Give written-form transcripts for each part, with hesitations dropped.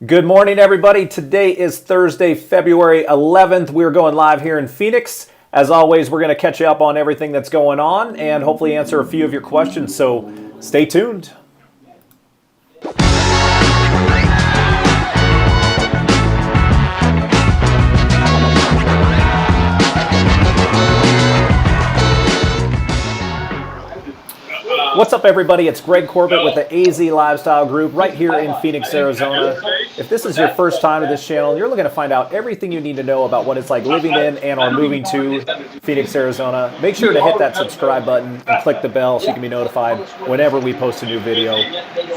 Good morning, everybody. Today is Thursday, February 11th. We're going live here in Phoenix. As always, we're going to catch you up on everything that's going on and hopefully answer a few of your questions. So stay tuned. What's up, everybody? It's Greg Corbett with the AZ Lifestyle Group right here in Phoenix, Arizona. If this is your first time to this channel, you're looking to find out everything you need to know about what it's like living in and or moving to Phoenix, Arizona. Make sure to hit that subscribe button and click the bell so you can be notified whenever we post a new video.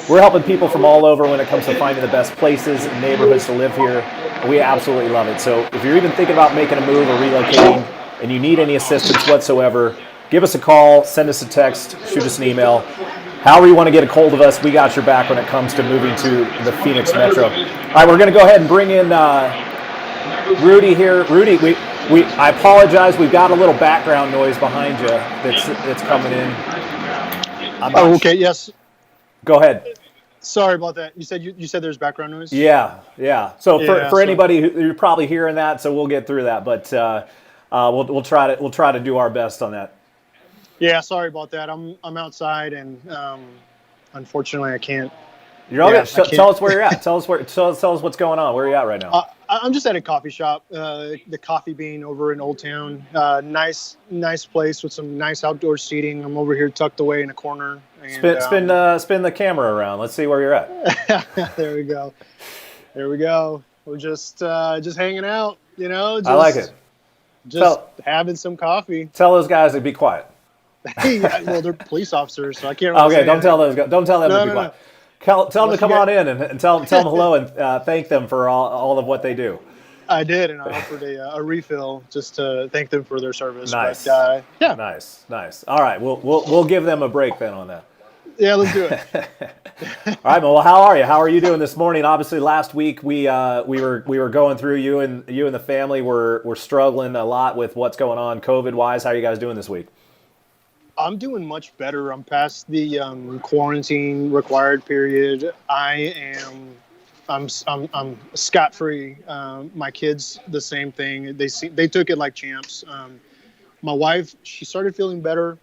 We're helping people from all over when it comes to finding the best places and neighborhoods to live here. We absolutely love it. So if you're even thinking about making a move or relocating and you need any assistance whatsoever, give us a call, send us a text, shoot us an email. However you want to get a hold of us, we got your back when it comes to moving to the Phoenix Metro. All right, we're going to go ahead and bring in Rudy here. Rudy, I apologize. We've got a little background noise behind you that's coming in. Okay, yes. Go ahead. Sorry about that. You said there's background noise? Yeah. So for anybody you're probably hearing that, so we'll get through that, but we'll try to do our best on that. Yeah, sorry about that. I'm outside, and unfortunately, I can't. You're all good. Tell us where you're at. Tell us what's going on. Where are you at right now? I'm just at a coffee shop, the Coffee Bean over in Old Town. Nice place with some nice outdoor seating. I'm over here tucked away in a corner. And, spin the camera around. Let's see where you're at. There we go. We're just hanging out. I like it. Just having some coffee. Tell those guys to be quiet. Well, they're police officers, so I can't. Really don't tell those guys. Don't tell them to be quiet. Tell them to come on in and tell them hello and thank them for all of what they do. I did, and I offered a refill just to thank them for their service. Nice. But, yeah. Nice. All right, we'll give them a break then on that. Yeah, let's do it. All right, well, how are you? How are you doing this morning? Obviously, last week we were going through you and the family were struggling a lot with what's going on COVID wise. How are you guys doing this week? I'm doing much better. I'm past the quarantine required period. I'm scot free. My kids, the same thing. They took it like champs. My wife, she started feeling better,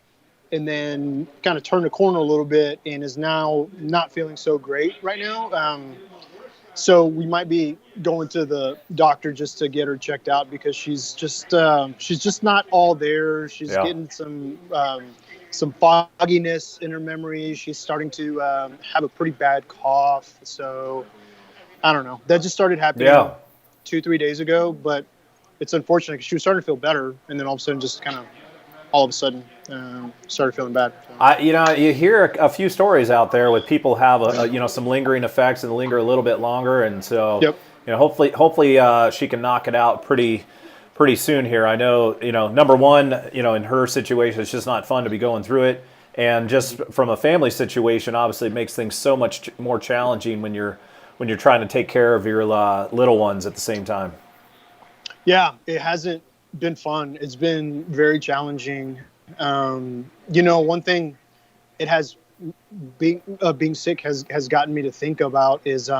and then kind of turned the corner a little bit, and is now not feeling so great right now. So we might be going to the doctor just to get her checked out because she's just not all there. She's getting some fogginess in her memory. She's starting to have a pretty bad cough. So I don't know. That just started happening 2-3 days ago, but it's unfortunate because she was starting to feel better, and then all of a sudden started feeling bad. So. You hear a few stories out there with people have some lingering effects and linger a little bit longer, and so hopefully she can knock it out pretty soon here. I know number one, in her situation, it's just not fun to be going through it, and just from a family situation, obviously it makes things so much more challenging when you're trying to take care of your little ones at the same time. Yeah, it hasn't been fun. It's been very challenging. One thing it has being sick has gotten me to think about is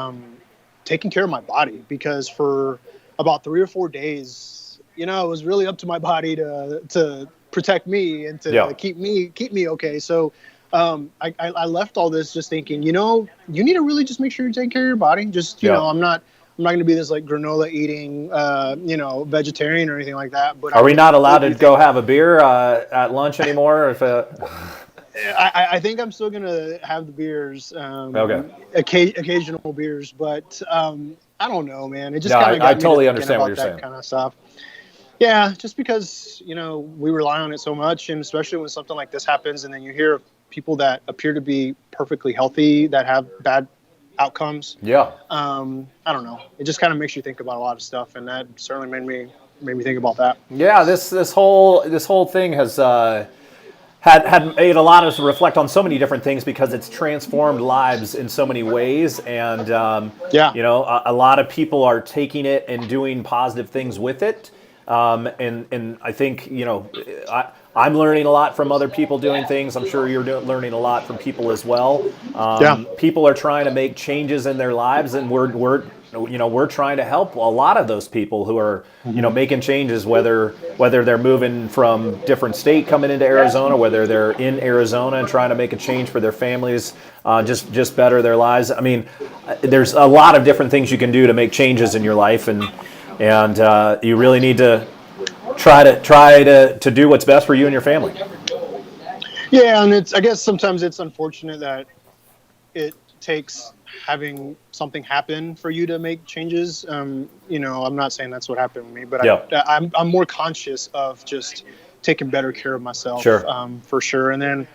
taking care of my body, because for about 3 or 4 days, it was really up to my body to protect me and to keep me okay. So I left all this just thinking, you need to really just make sure you take care of your body. Just I'm not going to be this like granola eating, vegetarian or anything like that. But are we not allowed to go have a beer at lunch anymore? I think I'm still going to have the beers, occasional beers, but I don't know, man. It just kind of got I totally me understand what you're that saying. Kind of stuff. Yeah, just because we rely on it so much, and especially when something like this happens, and then you hear people that appear to be perfectly healthy that have bad outcomes. I don't know. It just kind of makes you think about a lot of stuff, and that certainly made me think about that. Yeah, this whole thing has had made a lot of us reflect on so many different things because it's transformed lives in so many ways, and a lot of people are taking it and doing positive things with it. And I think I'm learning a lot from other people doing things. I'm sure you're learning a lot from people as well. Yeah. People are trying to make changes in their lives, and we're trying to help a lot of those people who are making changes, whether they're moving from different state coming into Arizona, whether they're in Arizona and trying to make a change for their families, just better their lives. I mean, there's a lot of different things you can do to make changes in your life, and you really need to try to do what's best for you and your family. Yeah, and I guess sometimes it's unfortunate that it takes having something happen for you to make changes. I'm not saying that's what happened with me, but I'm more conscious of just taking better care of myself. Sure. For sure. And then,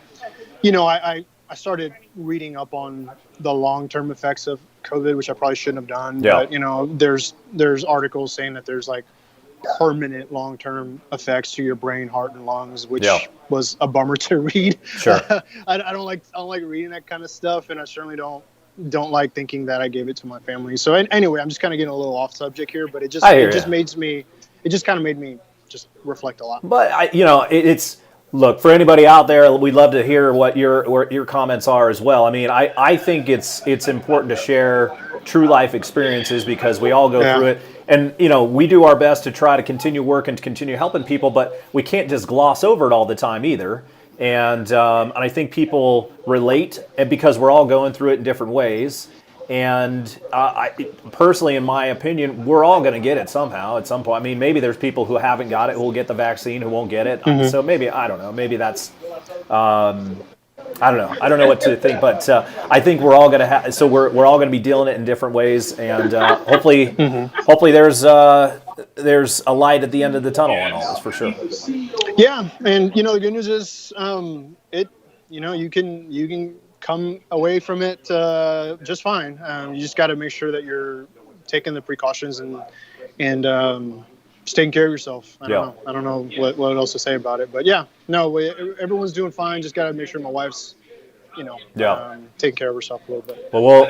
I started reading up on the long-term effects of COVID, which I probably shouldn't have done. Yeah. But, there's articles saying that there's like permanent long-term effects to your brain, heart, and lungs, which was a bummer to read. Sure. I don't like reading that kind of stuff, and I certainly don't like thinking that I gave it to my family. So anyway, I'm just kind of getting a little off subject here, but it just kind of made me just reflect a lot. But it's look, for anybody out there, we'd love to hear what your comments are as well. I mean, I think it's important to share true life experiences because we all go through it. And, we do our best to try to continue working, to continue helping people, but we can't just gloss over it all the time either. And I think people relate, and because we're all going through it in different ways. And I personally, in my opinion, we're all going to get it somehow at some point. I mean, maybe there's people who haven't got it who will get the vaccine who won't get it. Mm-hmm. So maybe, I don't know, maybe that's, I don't know what to think, but I think we're all going to have. So we're all going to be dealing it in different ways, and hopefully there's a light at the end of the tunnel on all this for sure. Yeah, and the good news is you can come away from it just fine. You just got to make sure that you're taking the precautions and just taking care of yourself. I don't know what else to say about it, but everyone's doing fine. Just got to make sure my wife's, taking care of herself a little bit. Well,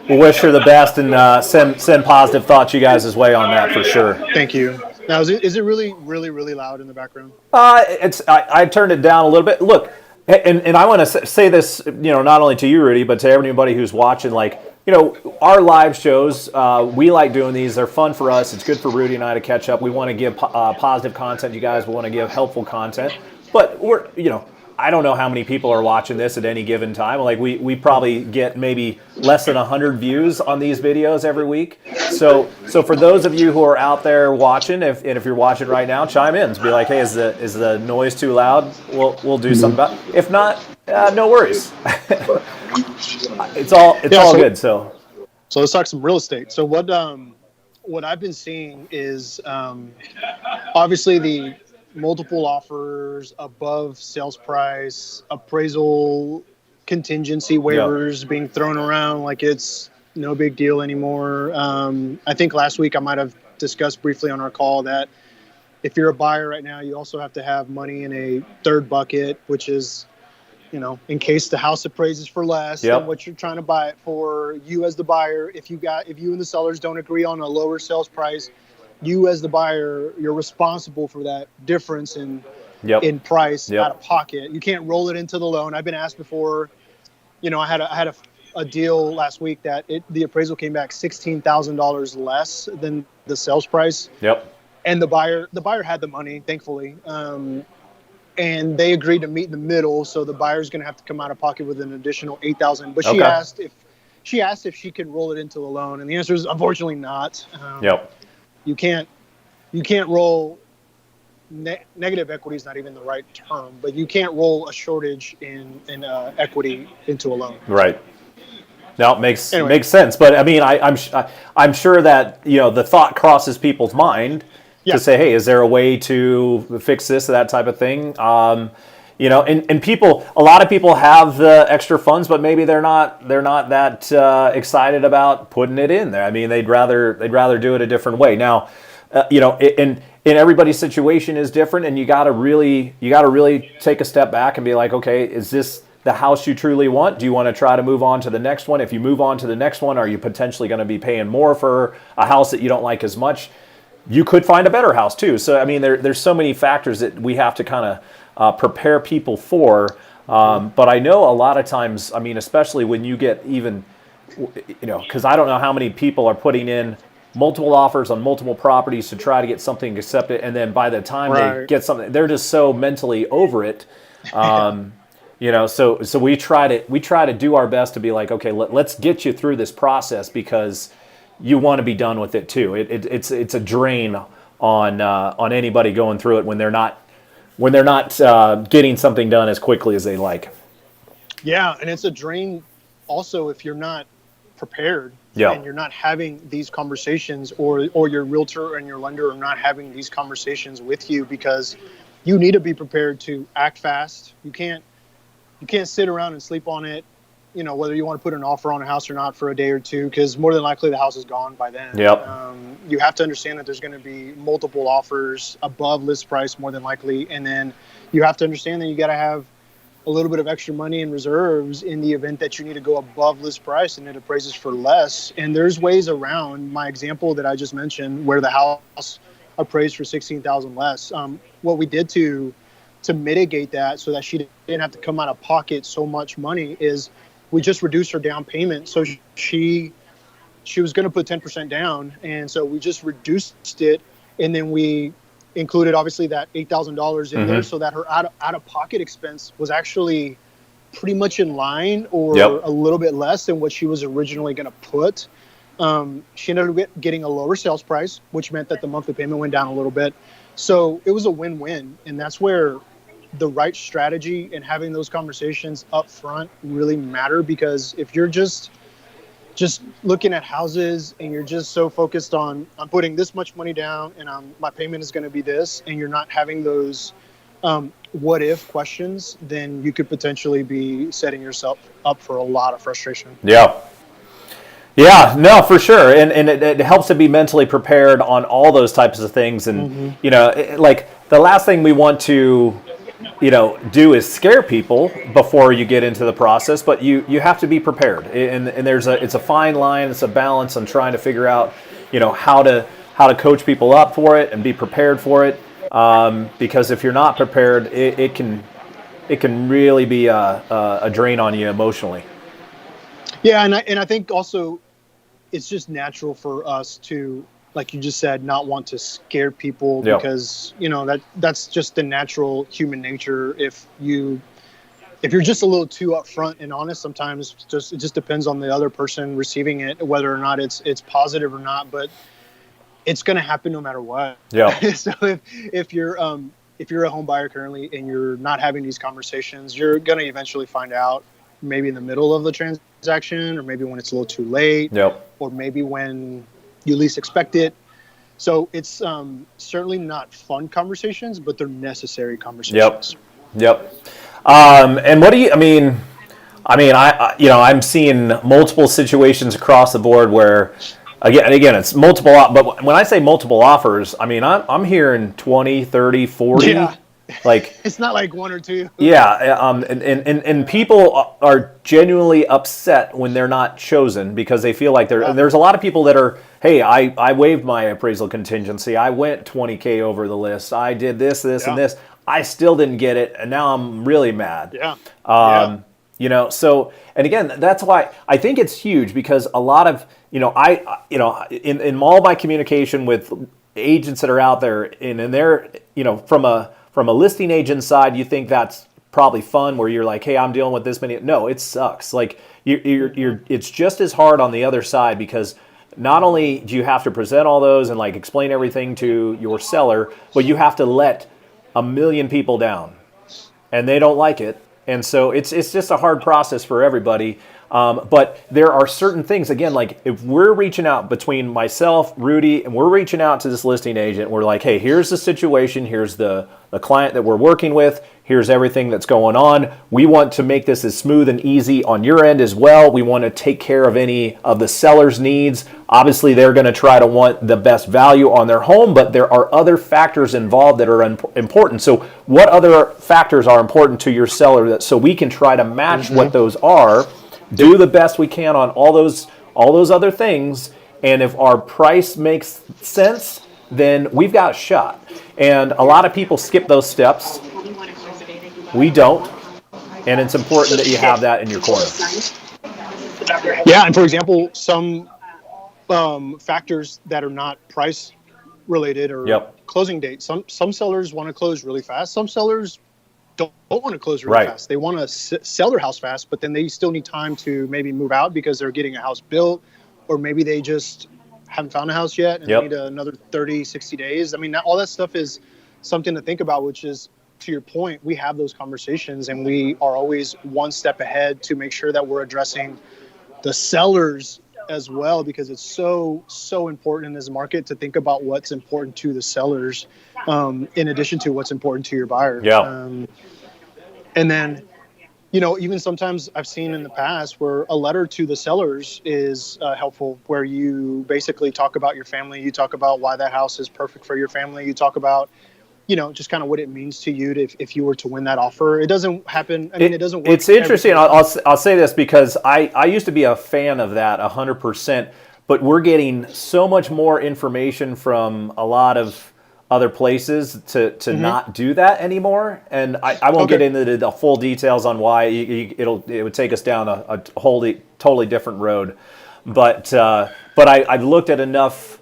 we'll wish her the best and send positive thoughts you guys' way on that for sure. Thank you. Now, is it really, really, really loud in the background? I turned it down a little bit. Look, and I want to say this, not only to you, Rudy, but to everybody who's watching, our live shows, we like doing these. They're fun for us. It's good for Rudy and I to catch up. We want to give positive content to you guys. We want to give helpful content. But I don't know how many people are watching this at any given time. We probably get maybe less than 100 views on these videos every week. So for those of you who are out there watching, if you're watching right now, chime in. Be like, hey, is the noise too loud? We'll do something about it. If not, no worries. it's all good. So let's talk some real estate. So what I've been seeing is obviously the multiple offers above sales price, appraisal contingency waivers being thrown around like it's no big deal anymore. I think last week I might have discussed briefly on our call that if you're a buyer right now, you also have to have money in a third bucket, which is, in case the house appraises for less than what you're trying to buy it for. You as the buyer, if you and the sellers don't agree on a lower sales price, you as the buyer, you're responsible for that difference in price out of pocket. You can't roll it into the loan. I've been asked before. I had a deal last week that the appraisal came back $16,000 less than the sales price. Yep. And the buyer had the money, thankfully, and they agreed to meet in the middle. So the buyer's going to have to come out of pocket with an additional $8,000. But she asked if she could roll it into the loan, and the answer is unfortunately not. You can't roll negative equity is not even the right term, but you can't roll a shortage in equity into a loan. Right. No, it makes sense. But I mean, I'm sure that the thought crosses people's mind to say, hey, is there a way to fix this or that type of thing? And people, a lot of people have the extra funds, but maybe they're not that excited about putting it in there. I mean, they'd rather do it a different way. Now, and everybody's situation is different, and you got to really take a step back and be like, okay, is this the house you truly want? Do you want to try to move on to the next one? If you move on to the next one, are you potentially going to be paying more for a house that you don't like as much? you could find a better house too. So I mean, there's so many factors that we have to kind of prepare people for. But I know a lot of times, I mean, especially when you get even, because I don't know how many people are putting in multiple offers on multiple properties to try to get something accepted, and then by the time they get something, they're just so mentally over it. So we try to do our best to be like, okay, let's get you through this process, because you want to be done with it too. It's a drain on anybody going through it when they're not getting something done as quickly as they like. Yeah, and it's a drain also if you're not prepared and you're not having these conversations, or your realtor and your lender are not having these conversations with you, because you need to be prepared to act fast. You can't sit around and sleep on it, whether you want to put an offer on a house or not for a day or two, because more than likely the house is gone by then. You have to understand that there's going to be multiple offers above list price more than likely, and then you have to understand that you got to have a little bit of extra money in reserves in the event that you need to go above list price and it appraises for less. And there's ways around my example that I just mentioned where the house appraised for $16,000 less. What we did to mitigate that so that she didn't have to come out of pocket so much money is we just reduced her down payment. So she was going to put 10% down, and so we just reduced it, and then we included obviously that $8,000 in there, so that her out of pocket expense was actually pretty much in line or a little bit less than what she was originally going to put. She ended up getting a lower sales price, which meant that the monthly payment went down a little bit. So it was a win-win, and that's where the right strategy and having those conversations up front really matter, because if you're just looking at houses and you're just so focused on, I'm putting this much money down and my payment is going to be this, and you're not having those what if questions, then you could potentially be setting yourself up for a lot of frustration. Yeah, no, for sure. And it helps to be mentally prepared on all those types of things. And, like the last thing we want to, do is scare people before you get into the process, but you have to be prepared. And it's a fine line, it's a balance on trying to figure out, how to coach people up for it and be prepared for it. Because if you're not prepared, it can really be a drain on you emotionally. Yeah, and I think also it's just natural for us to, like you just said, not want to scare people because that's just the natural human nature. If you're just a little too upfront and honest, sometimes it just depends on the other person receiving it, whether or not it's positive or not. But it's going to happen no matter what. So if you're a home buyer currently and you're not having these conversations, you're going to eventually find out, maybe in the middle of the transaction, or maybe when it's a little too late, or maybe when you least expect it. So it's certainly not fun conversations, but they're necessary conversations. And what do you? I mean, I'm seeing multiple situations across the board where, again, it's multiple. But when I say multiple offers, I mean I'm hearing 20, 30, 40. Yeah. Like it's not like one or two. And people are genuinely upset when they're not chosen, because they feel like there's a lot of people that are, hey, I waived my appraisal contingency, I went $20K over the list, I did this and this, I still didn't get it, and now I'm really mad. So, and again, that's why I think it's huge, because a lot of in all my communication with agents that are out there, and they're from a listing agent side, you think that's probably fun, where you're like, hey, I'm dealing with this many. No, it sucks. Like it's just as hard on the other side, because not only do you have to present all those and like explain everything to your seller, but you have to let a million people down, and they don't like it. And so it's just a hard process for everybody. But there are certain things, again, like if we're reaching out between myself, Rudy, and we're reaching out to this listing agent, we're like, hey, here's the situation, here's the client that we're working with, here's everything that's going on. We want to make this as smooth and easy on your end as well. We want to take care of any of the seller's needs. Obviously, they're going to try to want the best value on their home, but there are other factors involved that are important. So what other factors are important to your seller, so we can try to match what those are, do the best we can on all those other things, and if our price makes sense, then we've got a shot. And a lot of people skip those steps. We don't. And it's important that you have that in your corner. Yeah, and for example, some factors that are not price related or closing date. Some sellers want to close really fast. Some sellers don't want to close really fast. They want to sell their house fast, but then they still need time to maybe move out because they're getting a house built, or maybe they just haven't found a house yet and need another 30, 60 days. I mean, all that stuff is something to think about, which is, to your point, we have those conversations and we are always one step ahead to make sure that we're addressing the sellers as well, because it's so important in this market to think about what's important to the sellers in addition to what's important to your buyer. And then, you know, even sometimes I've seen in the past where a letter to the sellers is helpful, where you basically talk about your family, you talk about why that house is perfect for your family, you talk about, you know, just kind of what it means to you if you were to win that offer. It doesn't happen. I mean, it doesn't work. It's interesting. I'll say this because I used to be a fan of that 100%, but we're getting so much more information from a lot of other places to not do that anymore. And I won't get into the full details on why. It would take us down a totally different road. But I looked at enough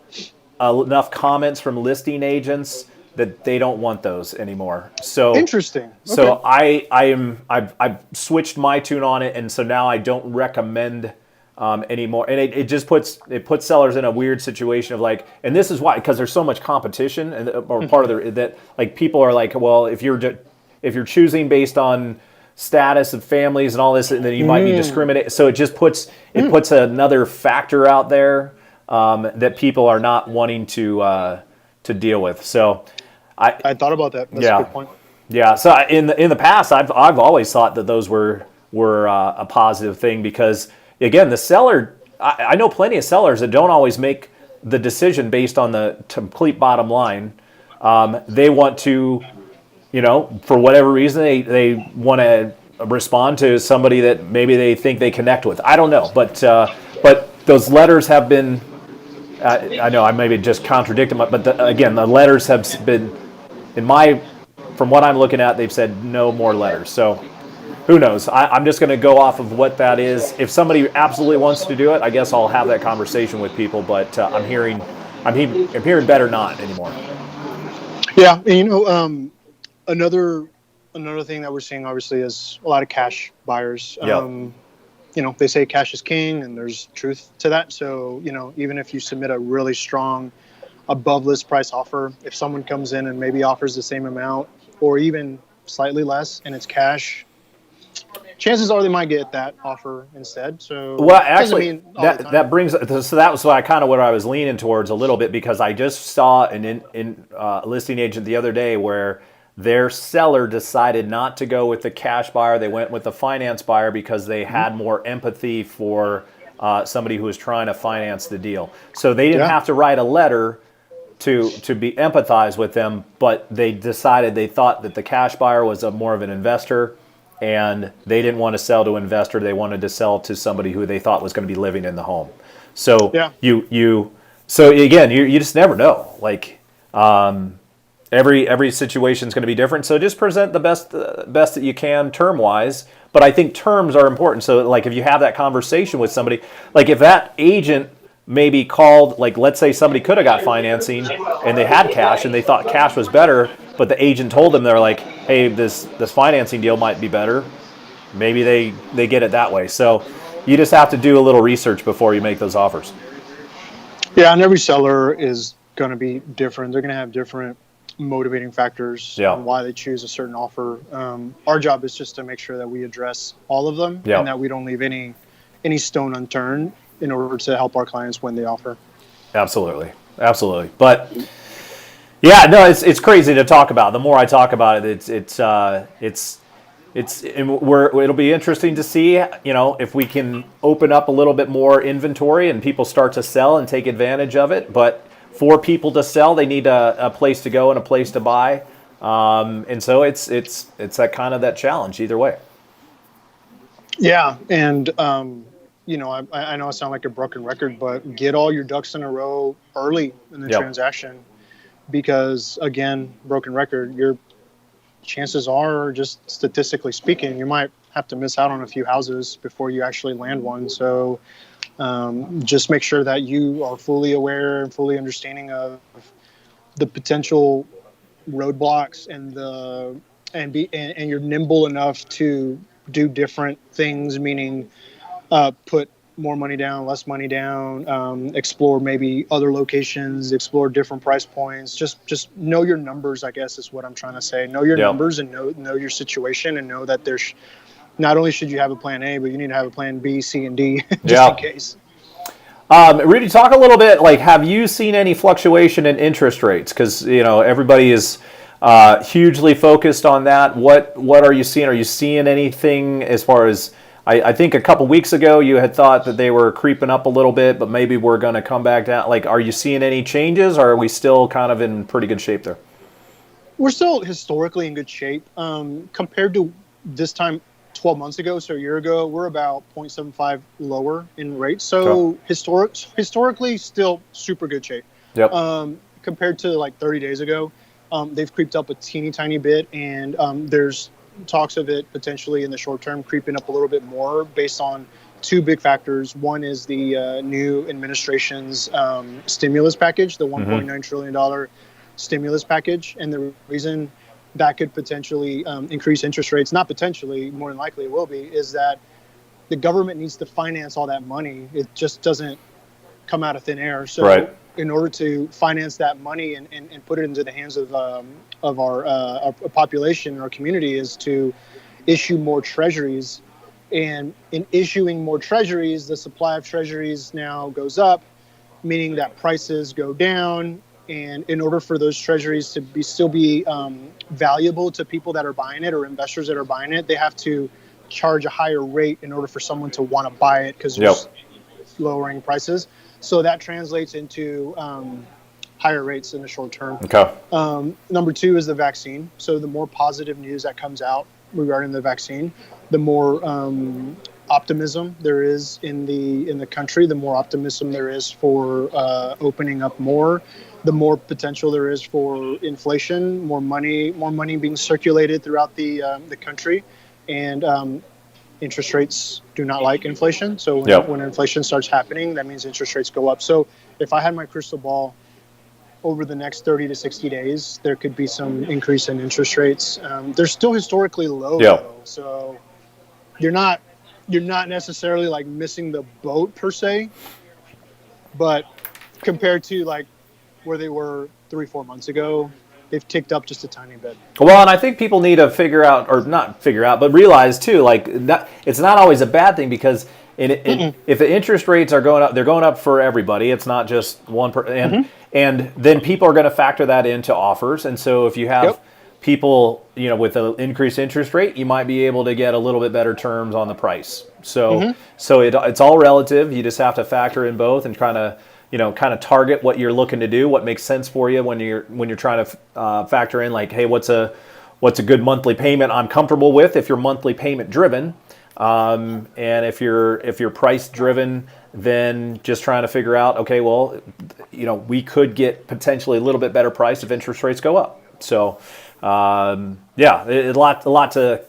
comments from listing agents that they don't want those anymore. So interesting. Okay. So I've switched my tune on it, and so now I don't recommend anymore. And it just puts sellers in a weird situation of like, and this is why, because there's so much competition, and or part of that, like, people are like, well, if you're choosing based on status of families and all this, and then you might be discriminated. So it just puts another factor out there that people are not wanting to deal with. So I thought about that. That's a good point. Yeah. So in the past, I've always thought that those were a positive thing, because again, the seller, I know plenty of sellers that don't always make the decision based on the complete bottom line. They want to, you know, for whatever reason, they want to respond to somebody that maybe they think they connect with. I don't know, but those letters have been. I know I maybe just contradicted, but again, the letters have been, from what I'm looking at, they've said no more letters. So who knows? I'm just going to go off of what that is. If somebody absolutely wants to do it, I guess I'll have that conversation with people. But I'm hearing better not anymore. Yeah, and you know, another thing that we're seeing obviously is a lot of cash buyers. You know, they say cash is king, and there's truth to that. So, you know, even if you submit a really strong above list price offer, if someone comes in and maybe offers the same amount or even slightly less and it's cash, chances are they might get that offer instead. So, well, actually, that brings, so that was kind of what I was leaning towards a little bit, because I just saw a listing agent the other day where their seller decided not to go with the cash buyer. They went with the finance buyer because they had more empathy for somebody who was trying to finance the deal. So they didn't have to write a letter to be empathize with them, but they thought that the cash buyer was more of an investor, and they didn't want to sell to an investor. They wanted to sell to somebody who they thought was going to be living in the home. So so again, you just never know. Like, Every situation is going to be different, so just present the best that you can term-wise. But I think terms are important. So, like, if you have that conversation with somebody, like if that agent maybe called, like, let's say somebody could have got financing and they had cash and they thought cash was better, but the agent told them, they're like, hey, this financing deal might be better. Maybe they get it that way. So you just have to do a little research before you make those offers. Yeah, and every seller is going to be different. They're going to have different motivating factors on why they choose a certain offer. Our job is just to make sure that we address all of them and that we don't leave any stone unturned in order to help our clients win the offer. Absolutely. But yeah, no, it's crazy to talk about. The more I talk about it, it'll be interesting to see, you know, if we can open up a little bit more inventory and people start to sell and take advantage of it. But for people to sell, they need a place to go and a place to buy, and so it's that kind of that challenge either way. Yeah, and you know, I know I sound like a broken record, but get all your ducks in a row early in the transaction. because, again, broken record, your chances are, just statistically speaking, you might have to miss out on a few houses before you actually land one. So just make sure that you are fully aware and fully understanding of the potential roadblocks and you're nimble enough to do different things, meaning put more money down, less money down, explore maybe other locations, explore different price points. Just know your numbers, I guess, is what I'm trying to say. Know your numbers and know your situation, and know that there's not only should you have a plan A, but you need to have a plan B, C, and D just in case. Rudy, talk a little bit, like, have you seen any fluctuation in interest rates? Because, everybody is hugely focused on that. What are you seeing? Are you seeing anything as far as, I think a couple weeks ago you had thought that they were creeping up a little bit, but maybe we're going to come back down. Like, are you seeing any changes, or are we still kind of in pretty good shape there? We're still historically in good shape. Compared to this time 12 months ago, so a year ago, we're about 0.75 lower in rates. So historically, still super good shape. Yep. Compared to like 30 days ago, they've creeped up a teeny tiny bit, and there's talks of it potentially in the short term creeping up a little bit more based on two big factors. One is the new administration's stimulus package, the $1.9 trillion stimulus package. And the reason that could potentially increase interest rates, not potentially, more than likely it will be, is that the government needs to finance all that money. It just doesn't come out of thin air. So in order to finance that money and put it into the hands of our population, our community, is to issue more treasuries. And in issuing more treasuries, the supply of treasuries now goes up, meaning that prices go down. And in order for those treasuries to still be valuable to people that are buying it, or investors that are buying it, they have to charge a higher rate in order for someone to want to buy it, because they're lowering prices. So that translates into higher rates in the short term. Number two is the vaccine. So the more positive news that comes out regarding the vaccine, the more optimism there is in the country, the more optimism there is for opening up more, the more potential there is for inflation, more money being circulated throughout the country. And interest rates do not like inflation. So when inflation starts happening, that means interest rates go up. So if I had my crystal ball, over the next 30 to 60 days, there could be some increase in interest rates. They're still historically low, though, so you're not necessarily like missing the boat per se, but compared to like where they were 3-4 months ago, they've ticked up just a tiny bit. Well, and I think people need to but realize too, like, that it's not always a bad thing, because if the interest rates are going up, they're going up for everybody. It's not just one and then people are going to factor that into offers. And so if you have people, with an increased interest rate, you might be able to get a little bit better terms on the price. So it's all relative. You just have to factor in both and kind of target what you're looking to do, what makes sense for you when you're trying to factor in, like, hey, what's a good monthly payment I'm comfortable with if you're monthly payment driven, and if you're price driven, then just trying to figure out, okay, well, we could get potentially a little bit better price if interest rates go up. So a lot to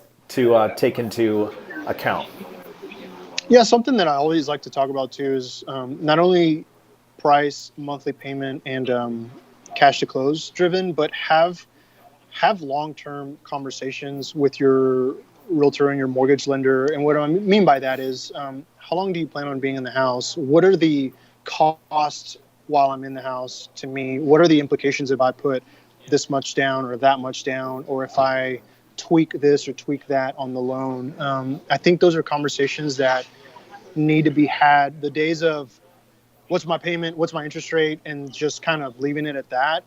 take into account. Yeah, something that I always like to talk about too is not only price, monthly payment, and cash to close driven, but have long-term conversations with your realtor and your mortgage lender. And what I mean by that is, how long do you plan on being in the house? What are the costs while I'm in the house to me? What are the implications if I put this much down or that much down, or if I tweak this or tweak that on the loan? I think those are conversations that need to be had. The days of what's my payment, what's my interest rate, and just kind of leaving it at that,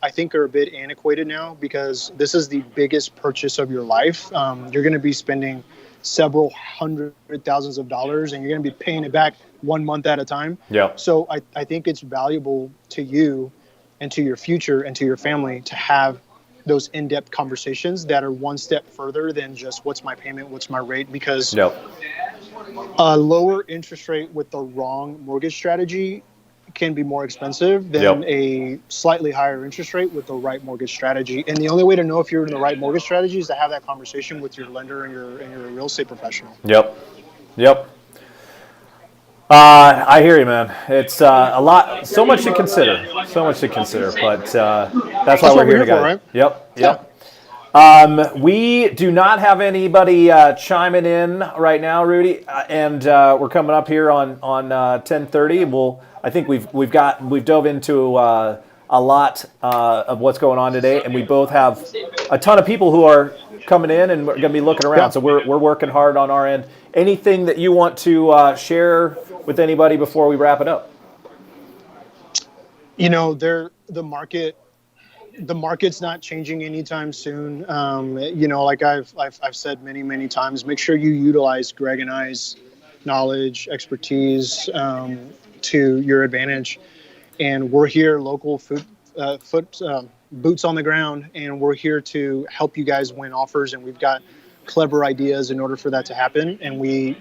I think are a bit antiquated now, because this is the biggest purchase of your life. You're going to be spending several $100,000s of dollars, and you're going to be paying it back 1 month at a time. So I think it's valuable to you and to your future and to your family to have those in-depth conversations that are one step further than just what's my payment, what's my rate, because a lower interest rate with the wrong mortgage strategy can be more expensive than a slightly higher interest rate with the right mortgage strategy. And the only way to know if you're in the right mortgage strategy is to have that conversation with your lender and your real estate professional. Yep. I hear you, man. It's a lot, so much to consider, but that's why we're here, guys. Right? Yep. We do not have anybody chiming in right now, Rudy, and we're coming up here on 10:30. I think we've dove into a lot of what's going on today, and we both have a ton of people who are coming in, and we're going to be looking around. So we're working hard on our end. Anything that you want to share with anybody before we wrap it up? The market's not changing anytime soon. Like I've said many times, make sure you utilize Greg and I's knowledge, expertise to your advantage. And we're here, local boots on the ground, and we're here to help you guys win offers. And we've got clever ideas in order for that to happen. And we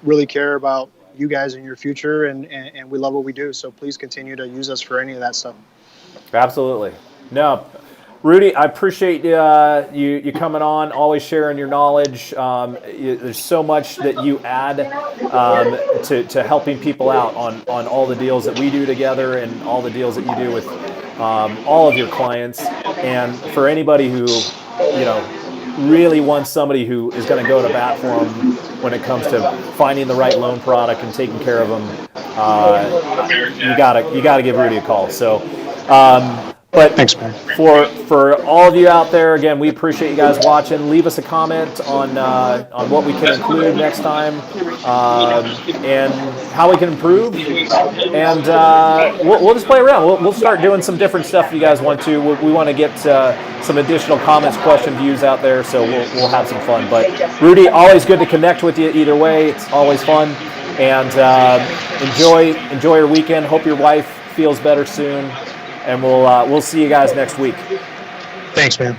really care about you guys and your future, and we love what we do. So please continue to use us for any of that stuff. Absolutely. No, Rudy, I appreciate you coming on, always sharing your knowledge. There's so much that you add to helping people out on all the deals that we do together and all the deals that you do with all of your clients. And for anybody who, really wants somebody who is going to go to bat for them when it comes to finding the right loan product and taking care of them, you gotta give Rudy a call. So. But thanks, man. For all of you out there, again, we appreciate you guys watching. Leave us a comment on what we can include next time and how we can improve. And we'll just play around. We'll start doing some different stuff if you guys want to. We want to get some additional comments, question, views out there, so we'll have some fun. But Rudy, always good to connect with you either way. It's always fun. And enjoy your weekend. Hope your wife feels better soon. And we'll see you guys next week. Thanks, man.